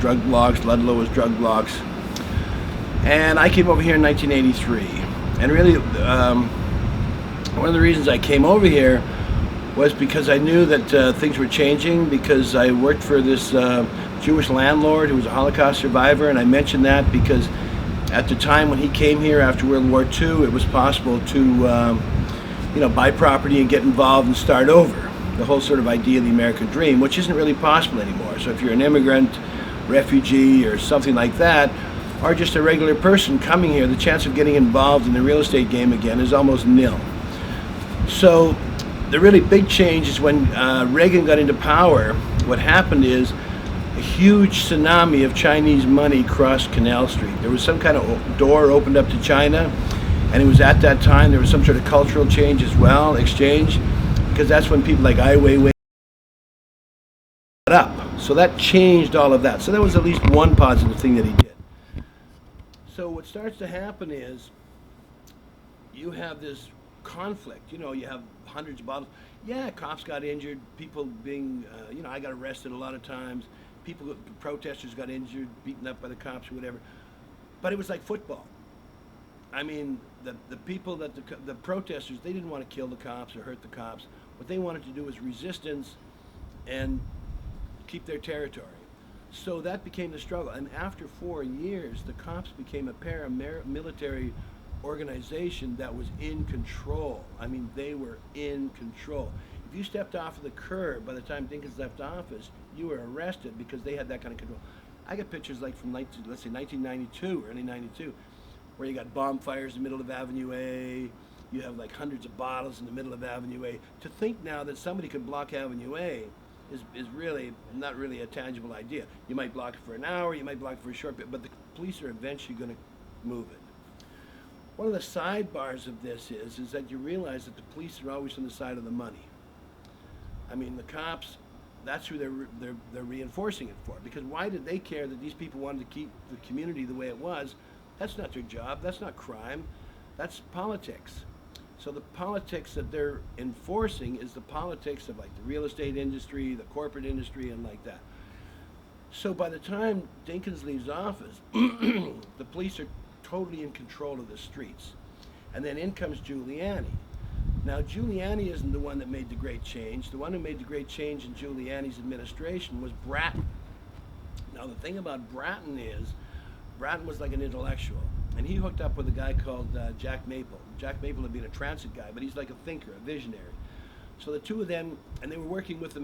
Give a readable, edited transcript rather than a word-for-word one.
drug blocks, Ludlow was drug blocks. And I came over here in 1983. And really, one of the reasons I came over here was because I knew that things were changing, because I worked for this Jewish landlord who was a Holocaust survivor, and I mentioned that because at the time when he came here after World War II, it was possible to buy property and get involved and start over. The whole sort of idea of the American dream, which isn't really possible anymore. So if you're an immigrant, refugee, or something like that, or just a regular person coming here, the chance of getting involved in the real estate game again is almost nil. So the really big change is when Reagan got into power. What happened is a huge tsunami of Chinese money crossed Canal Street. There was some kind of door opened up to China, and it was at that time there was some sort of cultural change as well, exchange, because that's when people like Ai Weiwei got up. So that changed all of that. So that was at least one positive thing that he did. So what starts to happen is you have this conflict. You have hundreds of bottles. Yeah, cops got injured. People being, I got arrested a lot of times. Protesters got injured, beaten up by the cops or whatever. But it was like football. I mean, the people the protesters, they didn't want to kill the cops or hurt the cops. What they wanted to do was resistance and keep their territory. So that became the struggle. And after 4 years, the cops became a paramilitary organization that was in control. I mean, they were in control. If you stepped off of the curb by the time Dinkins left office, you were arrested because they had that kind of control. I got pictures like from, let's say, 1992, early 92, where you got bomb fires in the middle of Avenue A, you have like hundreds of bottles in the middle of Avenue A. To think now that somebody could block Avenue A is really not really a tangible idea. You might block it for an hour, you might block it for a short bit, but the police are eventually going to move it. One of the sidebars of this is that you realize that the police are always on the side of the money. I mean, the cops, that's who they're reinforcing it for. Because why did they care that these people wanted to keep the community the way it was? That's not their job. That's not crime. That's politics. So the politics that they're enforcing is the politics of like the real estate industry, the corporate industry, and like that. So by the time Dinkins leaves office, the police are totally in control of the streets. And then in comes Giuliani. Now, Giuliani isn't the one that made the great change. The one who made the great change in Giuliani's administration was Bratton. Now, the thing about Bratton is, Bratton was like an intellectual. And he hooked up with a guy called Jack Maple. Jack Maple had been a transit guy, but he's like a thinker, a visionary. So the two of them, and they were working with the